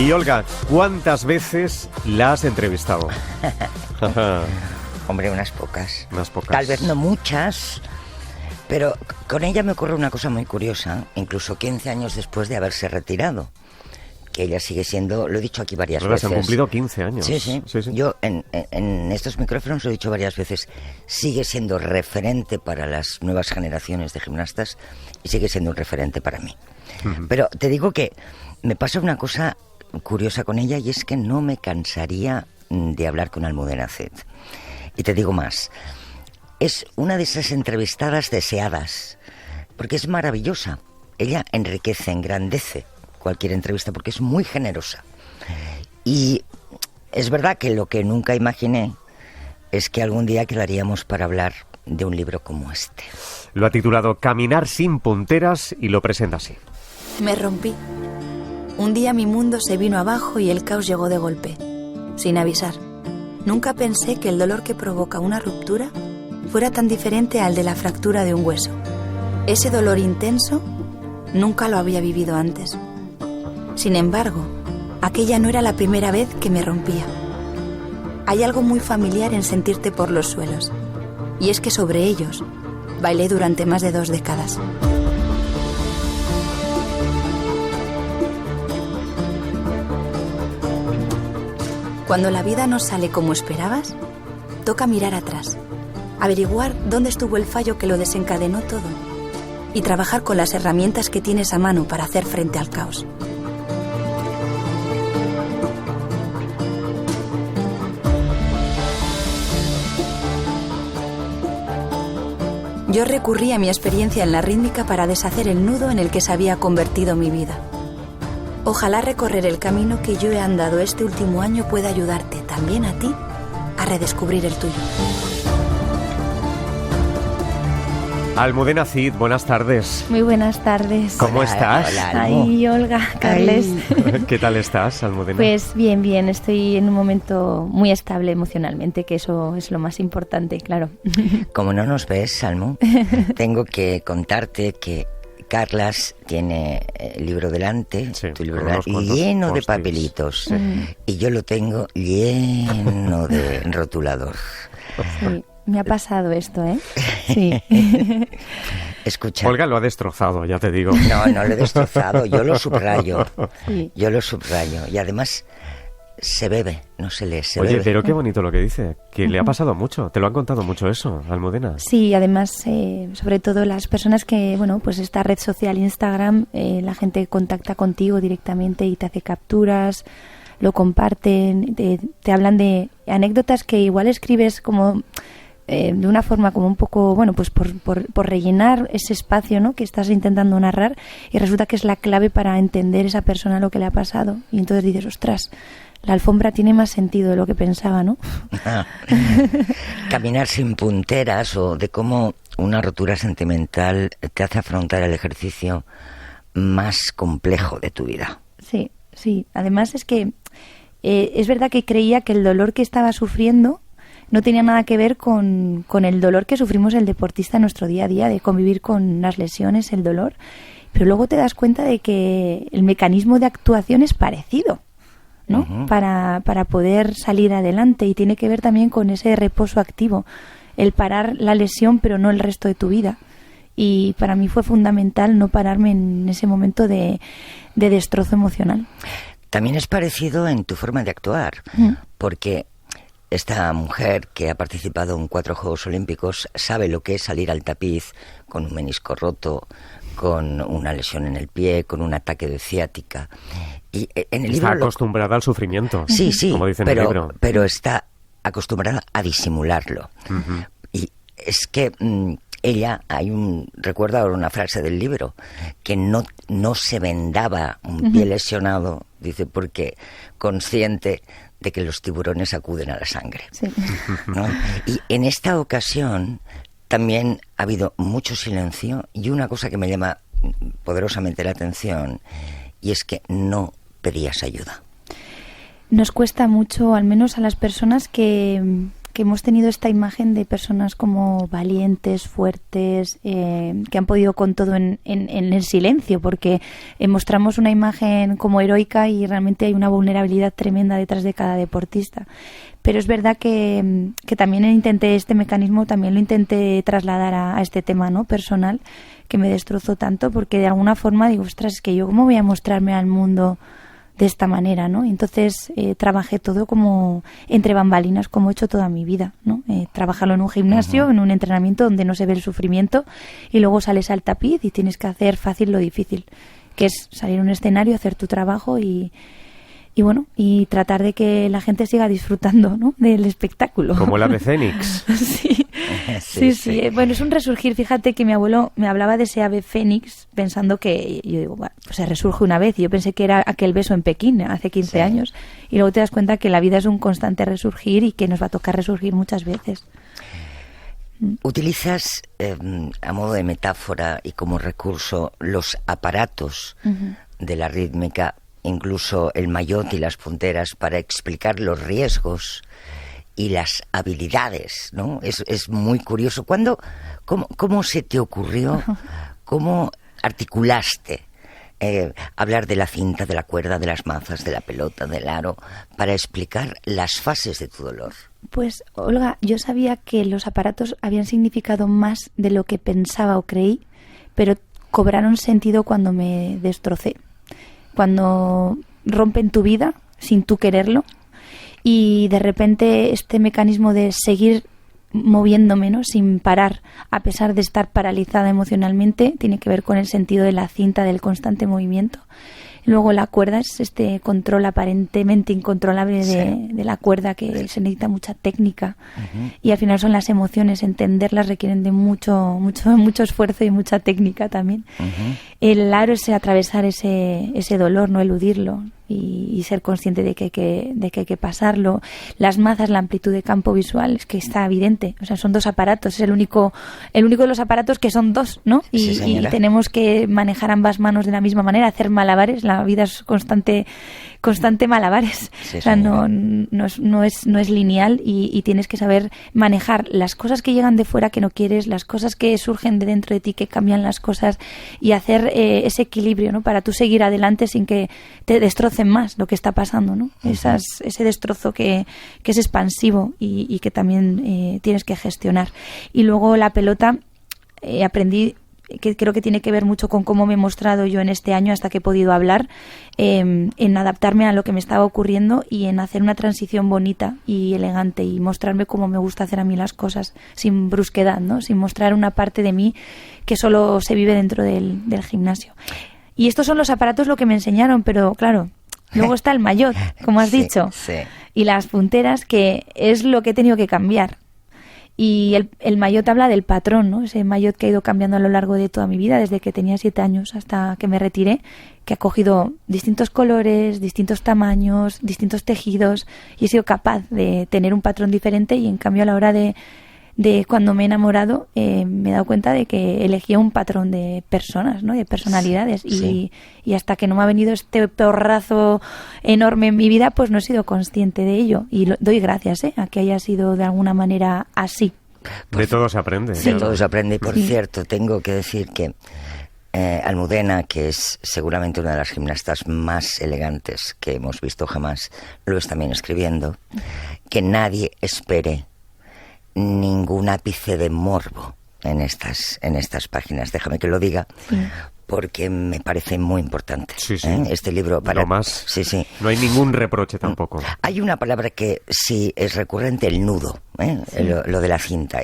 Y Olga, ¿cuántas veces la has entrevistado? Hombre, unas pocas. Unas pocas. Tal vez no muchas, pero con ella me ocurre una cosa muy curiosa, incluso 15 años después de haberse retirado. Que ella sigue siendo, lo he dicho aquí varias veces. Se han cumplido 15 años. Sí. Yo en estos micrófonos lo he dicho varias veces, sigue siendo referente para las nuevas generaciones de gimnastas y sigue siendo un referente para mí. Pero te digo que me pasa una cosa curiosa con ella, y es que no me cansaría de hablar con Almudena Cid. Y te digo más, es una de esas entrevistadas deseadas, porque es maravillosa. Ella enriquece, engrandece cualquier entrevista porque es muy generosa. Y es verdad que lo que nunca imaginé es que algún día quedaríamos para hablar de un libro como este. Lo ha titulado Caminar sin punteras y lo presenta así. Me rompí. Un día mi mundo se vino abajo y el caos llegó de golpe, sin avisar. Nunca pensé que el dolor que provoca una ruptura fuera tan diferente al de la fractura de un hueso. Ese dolor intenso nunca lo había vivido antes. Sin embargo, aquella no era la primera vez que me rompía. Hay algo muy familiar en sentirte por los suelos, y es que sobre ellos bailé durante más de 2 décadas. Cuando la vida no sale como esperabas, toca mirar atrás, averiguar dónde estuvo el fallo que lo desencadenó todo y trabajar con las herramientas que tienes a mano para hacer frente al caos. Yo recurrí a mi experiencia en la rítmica para deshacer el nudo en el que se había convertido mi vida. Ojalá recorrer el camino que yo he andado este último año pueda ayudarte, también a ti, a redescubrir el tuyo. Almudena Cid, buenas tardes. Muy buenas tardes. ¿Cómo estás? Hola, Ay, Olga, Carles. ¿Qué tal estás, Almudena? Pues bien, estoy en un momento muy estable emocionalmente, que eso es lo más importante, claro. Como no nos ves, Salmo, tengo que contarte que Carlas tiene el libro delante, Sí, tu libro con unos delante, cuantos lleno de post-its. papelitos, y yo lo tengo lleno de rotulador. Sí, me ha pasado esto, ¿eh? Sí. Escucha. Olga lo ha destrozado, ya te digo. No lo he destrozado, yo lo subrayo. Sí. Yo lo subrayo. Y además se bebe, no se lee, se Oye, bebe. pero qué bonito lo que dice, que le ha pasado mucho. Te lo han contado mucho eso, Almudena. Sí, además, sobre todo las personas que, bueno, pues esta red social Instagram, la gente contacta contigo directamente y te hace capturas, lo comparten, te hablan de anécdotas que igual escribes como de una forma como un poco, bueno, pues por rellenar ese espacio, ¿no?, que estás intentando narrar, y resulta que es la clave para entender a esa persona lo que le ha pasado. Y entonces dices, ostras, la alfombra tiene más sentido de lo que pensaba, ¿no? Caminar sin punteras, o de cómo una rotura sentimental te hace afrontar el ejercicio más complejo de tu vida. Sí. Además es que es verdad que creía que el dolor que estaba sufriendo no tenía nada que ver con el dolor que sufrimos el deportista en nuestro día a día, de convivir con las lesiones, el dolor. Pero luego te das cuenta de que el mecanismo de actuación es parecido, ¿no? Uh-huh. Para poder salir adelante, y tiene que ver también con ese reposo activo, el parar la lesión pero no el resto de tu vida. Y para mí fue fundamental no pararme en ese momento de destrozo emocional. También es parecido en tu forma de actuar, porque esta mujer que ha participado en 4 Juegos Olímpicos sabe lo que es salir al tapiz con un menisco roto, con una lesión en el pie, con un ataque de ciática. Y en el Está libro acostumbrada al sufrimiento, Sí, como dice en el libro. pero está acostumbrada a disimularlo. Ujú. Y es que ella, recuerdo ahora una frase del libro, que no se vendaba un pie lesionado, dice, porque consciente de que los tiburones acuden a la sangre. Sí. ¿No? Y en esta ocasión también ha habido mucho silencio, y una cosa que me llama poderosamente la atención, y es que no pedías ayuda. Nos cuesta mucho, al menos a las personas que que hemos tenido esta imagen de personas como valientes, fuertes, que han podido con todo en el silencio, porque mostramos una imagen como heroica y realmente hay una vulnerabilidad tremenda detrás de cada deportista. Pero es verdad que también intenté este mecanismo, también lo intenté trasladar a este tema, ¿no?, personal, que me destrozó tanto, porque de alguna forma digo, ostras, es que yo cómo voy a mostrarme al mundo de esta manera, ¿no? Entonces trabajé todo como entre bambalinas, como he hecho toda mi vida, ¿no? Trabajarlo en un gimnasio, en un entrenamiento donde no se ve el sufrimiento, y luego sales al tapiz y tienes que hacer fácil lo difícil, que es salir a un escenario, hacer tu trabajo y bueno, y tratar de que la gente siga disfrutando, ¿no?, del espectáculo. Como el ave fénix. Sí. Bueno, es un resurgir. Fíjate que mi abuelo me hablaba de ese ave fénix pensando que, yo digo, bueno, pues se resurge una vez. Y yo pensé que era aquel beso en Pekín hace 15 años. Y luego te das cuenta que la vida es un constante resurgir y que nos va a tocar resurgir muchas veces. Utilizas a modo de metáfora y como recurso los aparatos de la rítmica, incluso el maillot y las punteras, para explicar los riesgos y las habilidades, ¿no? Es muy curioso. ¿Cómo se te ocurrió, cómo articulaste hablar de la cinta, de la cuerda, de las mazas, de la pelota, del aro, para explicar las fases de tu dolor? Pues, Olga, yo sabía que los aparatos habían significado más de lo que pensaba o creí, pero cobraron sentido cuando me destrocé. Cuando rompen tu vida sin tú quererlo y de repente este mecanismo de seguir moviéndome, ¿no?, sin parar a pesar de estar paralizada emocionalmente, tiene que ver con el sentido de la cinta, del constante movimiento. Luego la cuerda es este control aparentemente incontrolable de la cuerda, que se necesita mucha técnica. Y al final son las emociones, entenderlas requieren de mucho esfuerzo y mucha técnica también. El aro es atravesar ese dolor, no eludirlo, y ser consciente de que hay que pasarlo. Las mazas, la amplitud de campo visual, es que está evidente. O sea, son dos aparatos, es el único de los aparatos que son dos, ¿no? Y tenemos que manejar ambas manos de la misma manera, hacer malabares. La vida es constante malabares. O sea, no es lineal y tienes que saber manejar las cosas que llegan de fuera que no quieres, las cosas que surgen de dentro de ti que cambian las cosas, y hacer ese equilibrio, ¿no?, para tú seguir adelante sin que te destrocen más lo que está pasando, ¿no? Ese destrozo que es expansivo y que también tienes que gestionar. Y luego la pelota, aprendí, que creo que tiene que ver mucho con cómo me he mostrado yo en este año hasta que he podido hablar, en adaptarme a lo que me estaba ocurriendo y en hacer una transición bonita y elegante y mostrarme cómo me gusta hacer a mí las cosas, sin brusquedad, ¿no?, sin mostrar una parte de mí que solo se vive dentro del gimnasio. Y estos son los aparatos lo que me enseñaron, pero claro, luego está el maillot, como has dicho, y las punteras, que es lo que he tenido que cambiar. Y el maillot habla del patrón, ¿no? Ese maillot que ha ido cambiando a lo largo de toda mi vida, desde que tenía 7 años hasta que me retiré, que ha cogido distintos colores, distintos tamaños, distintos tejidos, y he sido capaz de tener un patrón diferente. Y en cambio, a la hora de cuando me he enamorado, me he dado cuenta de que elegía un patrón de personas, ¿no?, de personalidades. Y hasta que no me ha venido este porrazo enorme en mi vida, pues no he sido consciente de ello. Y doy gracias a que haya sido de alguna manera así. De todo se aprende. De todo se aprende. Por cierto, tengo que decir que Almudena, que es seguramente una de las gimnastas más elegantes que hemos visto jamás, lo es también escribiendo, que nadie espere ningún ápice de morbo en estas páginas. Déjame que lo diga, porque me parece muy importante. Este libro para... No más. No hay ningún reproche tampoco. Hay una palabra que sí es recurrente, el nudo, lo de la cinta.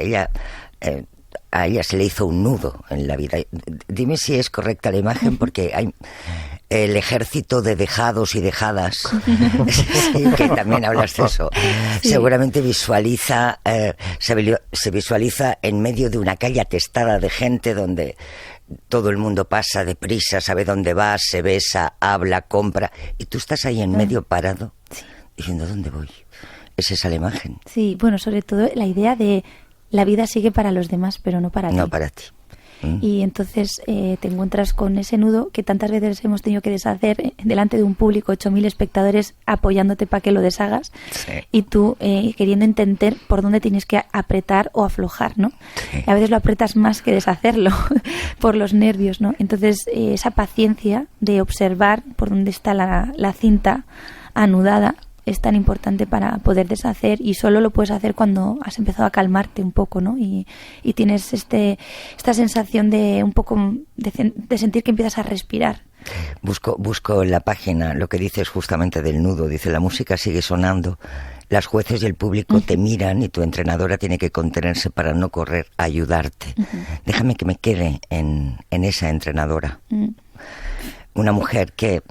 A ella se le hizo un nudo en la vida. Dime si es correcta la imagen, porque hay el ejército de dejados y dejadas, que también hablas de eso. Seguramente visualiza, se visualiza en medio de una calle atestada de gente donde todo el mundo pasa deprisa, sabe dónde va, se besa, habla, compra, y tú estás ahí en medio parado, diciendo, ¿dónde voy? ¿Es esa la imagen? Sí, bueno, sobre todo la idea de la vida sigue para los demás, pero no para ti. No para ti. Y entonces te encuentras con ese nudo que tantas veces hemos tenido que deshacer delante de un público, 8.000 espectadores apoyándote para que lo deshagas, y tú queriendo entender por dónde tienes que apretar o aflojar, ¿no? Sí. Y a veces lo apretas más que deshacerlo por los nervios, ¿no? Entonces esa paciencia de observar por dónde está la cinta anudada es tan importante para poder deshacer, y solo lo puedes hacer cuando has empezado a calmarte un poco, ¿no? Y tienes esta sensación de un poco de sentir que empiezas a respirar. Busco en la página lo que dices justamente del nudo. Dice: la música sigue sonando, las jueces y el público te miran y tu entrenadora tiene que contenerse para no correr a ayudarte. Déjame que me quede en esa entrenadora. Una mujer que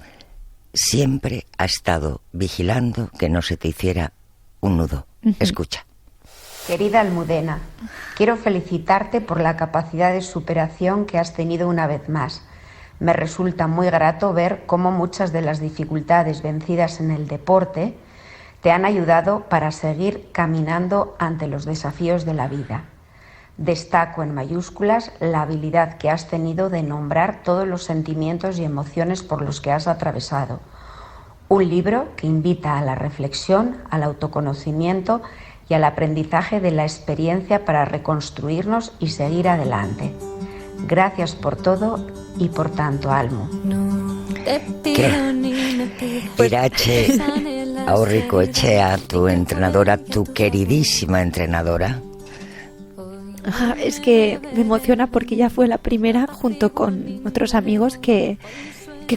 siempre ha estado vigilando que no se te hiciera un nudo. Escucha. Querida Almudena, quiero felicitarte por la capacidad de superación que has tenido una vez más. Me resulta muy grato ver cómo muchas de las dificultades vencidas en el deporte te han ayudado para seguir caminando ante los desafíos de la vida. Destaco en mayúsculas la habilidad que has tenido de nombrar todos los sentimientos y emociones por los que has atravesado. Un libro que invita a la reflexión, al autoconocimiento y al aprendizaje de la experiencia para reconstruirnos y seguir adelante. Gracias por todo y por tanto, Almu. Irache Aurricoechea, tu entrenadora, tu queridísima entrenadora. Es que me emociona porque ella fue la primera, junto con otros amigos, que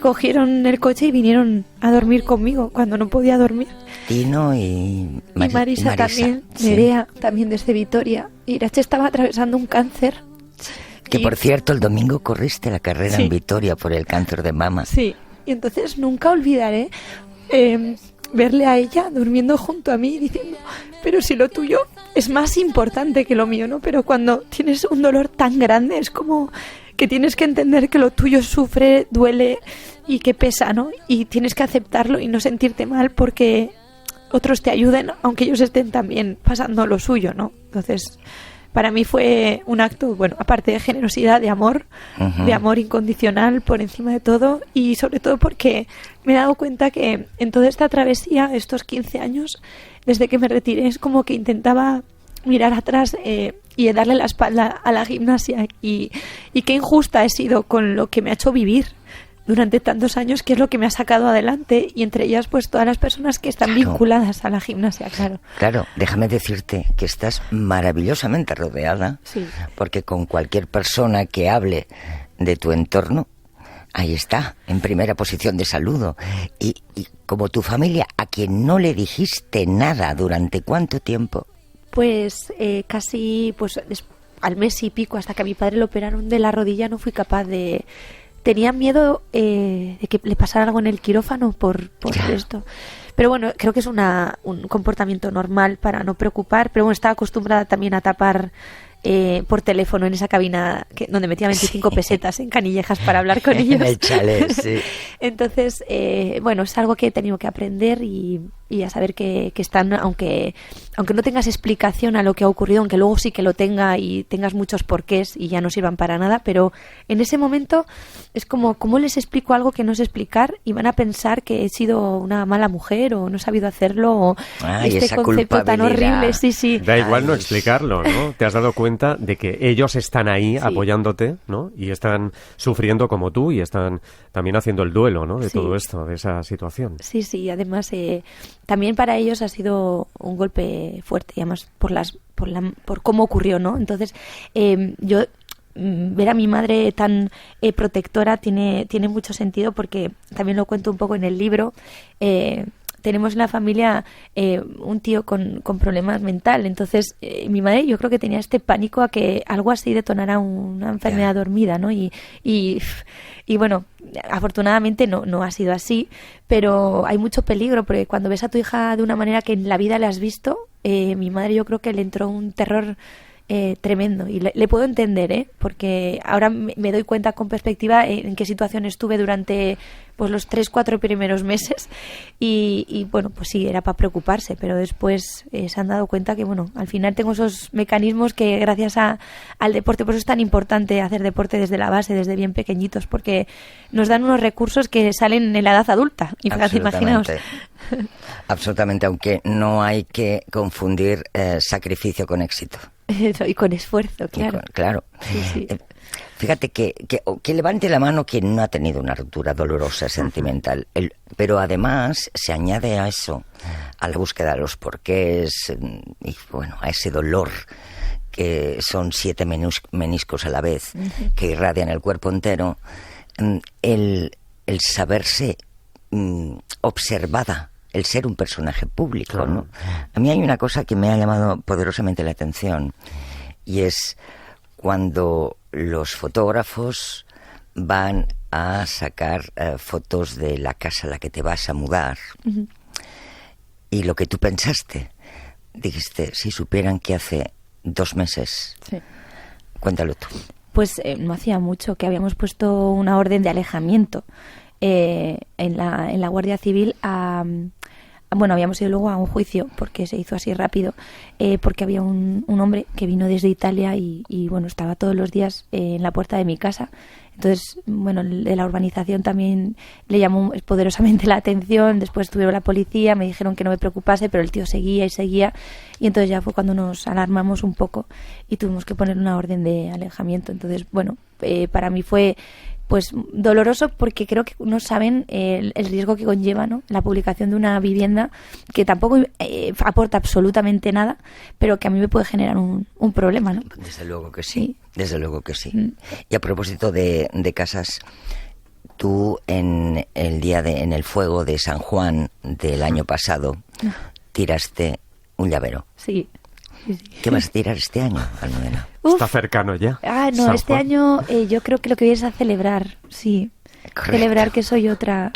cogieron el coche y vinieron a dormir conmigo cuando no podía dormir. Tino y Marisa también, Nerea también desde Vitoria. Irache estaba atravesando un cáncer. Que por cierto, el domingo corriste la carrera en Vitoria por el cáncer de mama. Sí, y entonces nunca olvidaré verle a ella durmiendo junto a mí diciendo: pero si lo tuyo es más importante que lo mío, ¿no? Pero cuando tienes un dolor tan grande es como que tienes que entender que lo tuyo sufre, duele y que pesa, ¿no? Y tienes que aceptarlo y no sentirte mal porque otros te ayuden, aunque ellos estén también pasando lo suyo, ¿no? Entonces, para mí fue un acto, bueno, aparte de generosidad, de amor incondicional por encima de todo, y sobre todo porque me he dado cuenta que en toda esta travesía, estos 15 años, desde que me retiré, es como que intentaba mirar atrás y darle la espalda a la gimnasia, y qué injusta he sido con lo que me ha hecho vivir durante tantos años, que es lo que me ha sacado adelante, y entre ellas pues todas las personas que están vinculadas a la gimnasia, claro. Claro, déjame decirte que estás maravillosamente rodeada, porque con cualquier persona que hable de tu entorno, ahí está, en primera posición de saludo. Y como tu familia, a quien no le dijiste nada, ¿durante cuánto tiempo? Pues casi al mes y pico, hasta que a mi padre lo operaron de la rodilla, no fui capaz de... Tenía miedo de que le pasara algo en el quirófano por esto. Pero bueno, creo que es un comportamiento normal para no preocupar. Pero bueno, estaba acostumbrada también a tapar por teléfono en esa cabina donde metía 25 pesetas en canillejas para hablar con ellos. En el chalet, sí. Entonces, bueno, es algo que he tenido que aprender y a saber que están, aunque no tengas explicación a lo que ha ocurrido, aunque luego sí que lo tenga y tengas muchos porqués y ya no sirvan para nada, pero en ese momento es como, ¿cómo les explico algo que no sé explicar? Y van a pensar que he sido una mala mujer o no he sabido hacerlo, o este concepto tan horrible. Sí. Da igual no explicarlo, ¿no? Te has dado cuenta de que ellos están ahí apoyándote, ¿no? Y están sufriendo como tú y están también haciendo el duelo, ¿no? De todo esto, de esa situación. Sí, además también para ellos ha sido un golpe fuerte, y además por cómo ocurrió, ¿no? Entonces, yo ver a mi madre tan protectora tiene mucho sentido, porque también lo cuento un poco en el libro. Tenemos en la familia un tío con problemas mentales. Entonces mi madre, yo creo que tenía este pánico a que algo así detonara una enfermedad dormida, ¿no? Y bueno, afortunadamente no ha sido así, pero hay mucho peligro, porque cuando ves a tu hija de una manera que en la vida le has visto, mi madre, yo creo que le entró un terror tremendo. Y le puedo entender, porque ahora me doy cuenta con perspectiva en qué situación estuve durante pues los 3-4 primeros meses y bueno, pues sí, era para preocuparse, pero después se han dado cuenta que bueno, al final tengo esos mecanismos que gracias al deporte, por eso es tan importante hacer deporte desde la base, desde bien pequeñitos, porque nos dan unos recursos que salen en la edad adulta. Y imaginaos. Absolutamente, aunque no hay que confundir sacrificio con éxito. Y con esfuerzo, claro. Claro. Sí. Fíjate que levante la mano quien no ha tenido una ruptura dolorosa, sentimental. Pero además se añade a eso, a la búsqueda de los porqués, y bueno, a ese dolor que son 7 meniscos a la vez, que irradian el cuerpo entero, el saberse observada, el ser un personaje público, claro, ¿no? A mí hay una cosa que me ha llamado poderosamente la atención, y es cuando los fotógrafos van a sacar fotos de la casa a la que te vas a mudar, y lo que tú pensaste, dijiste, si supieran que hace 2 meses. Sí. Cuéntalo tú. Pues no hacía mucho que habíamos puesto una orden de alejamiento en la Guardia Civil bueno, habíamos ido luego a un juicio porque se hizo así rápido, porque había un hombre que vino desde Italia y bueno, estaba todos los días en la puerta de mi casa. Entonces, bueno, de la urbanización también le llamó poderosamente la atención. Después estuvieron la policía, me dijeron que no me preocupase, pero el tío seguía y seguía. Y entonces ya fue cuando nos alarmamos un poco y tuvimos que poner una orden de alejamiento. Entonces, bueno, para mí fue pues doloroso porque creo que no saben el riesgo que conlleva, ¿no? La publicación de una vivienda que tampoco aporta absolutamente nada, pero que a mí me puede generar un problema, ¿no? Desde luego que sí. Desde luego que sí. Y a propósito de casas, tú en el fuego de San Juan del año pasado tiraste un llavero. Sí. ¿Qué vas a tirar este año, Almudena? Está cercano ya. No, San este Juan. Año yo creo que lo que voy es a celebrar, sí. Correcto. Celebrar que soy otra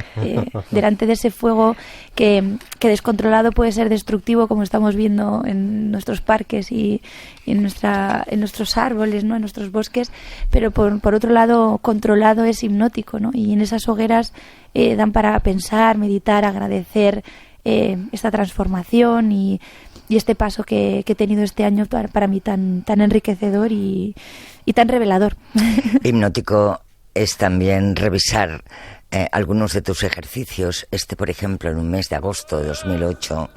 delante de ese fuego que descontrolado puede ser destructivo, como estamos viendo en nuestros parques y en nuestros árboles, ¿no? En nuestros bosques, pero por otro lado controlado es hipnótico, ¿no? Y en esas hogueras dan para pensar, meditar, agradecer esta transformación y este paso que he tenido este año para mí tan enriquecedor y tan revelador. Hipnótico es también revisar algunos de tus ejercicios. Por ejemplo, en un mes de agosto de 2008,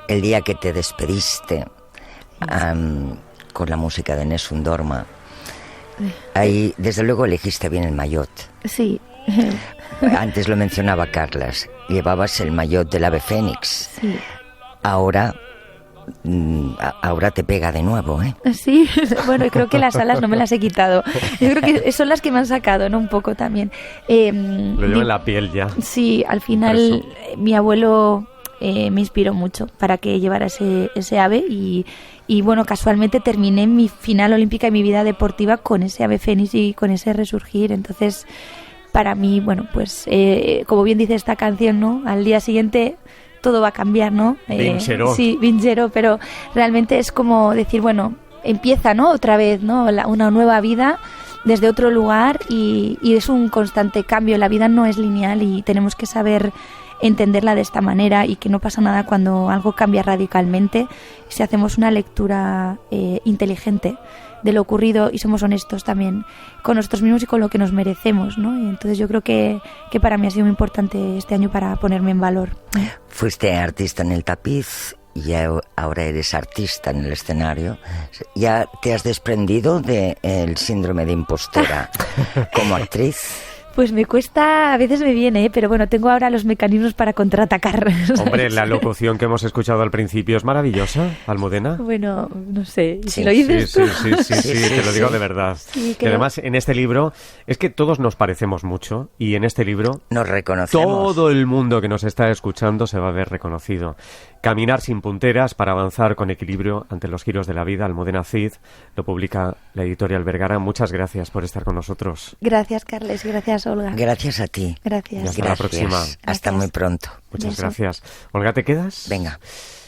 el día que te despediste con la música de Nessun Dorma, ahí desde luego elegiste bien el maillot. Sí. Antes lo mencionaba Carlas, llevabas el maillot del ave fénix. Sí. Ahora te pega de nuevo, ¿eh? Sí, bueno, creo que las alas no me las he quitado. Yo creo que son las que me han sacado, ¿no? Un poco también. Lo llevo en la piel ya. Sí, al final mi abuelo me inspiró mucho para que llevara ese ave y bueno, casualmente terminé mi final olímpica y mi vida deportiva con ese ave fénix y con ese resurgir. Entonces, para mí, bueno, pues como bien dice esta canción, ¿no? Al día siguiente todo va a cambiar, ¿no? Vincheró. Sí, Vincheró, pero realmente es como decir, bueno, empieza, ¿no? Otra vez, ¿no? Una nueva vida desde otro lugar y es un constante cambio. La vida no es lineal y tenemos que saber entenderla de esta manera y que no pasa nada cuando algo cambia radicalmente si hacemos una lectura inteligente de lo ocurrido y somos honestos también con nosotros mismos y con lo que nos merecemos, ¿no? Y entonces yo creo que para mí ha sido muy importante este año para ponerme en valor. Fuiste artista en el tapiz y ahora eres artista en el escenario. ¿Ya te has desprendido del síndrome de impostora como actriz? Pues me cuesta, a veces me viene, pero bueno, tengo ahora los mecanismos para contraatacar. Hombre, la locución que hemos escuchado al principio es maravillosa, Almudena. Bueno, no sé, si lo dices tú. Sí, te lo digo de verdad. Sí, que además en este libro, es que todos nos parecemos mucho y en este libro nos reconocemos. Todo el mundo que nos está escuchando se va a ver reconocido. Caminar sin punteras para avanzar con equilibrio ante los giros de la vida, Almudena Cid, lo publica la editorial Vergara. Muchas gracias por estar con nosotros. Gracias, Carles, gracias, Olga. Gracias a ti. Gracias. Hasta la próxima. Hasta muy pronto. Muchas gracias. Olga, ¿te quedas? Venga.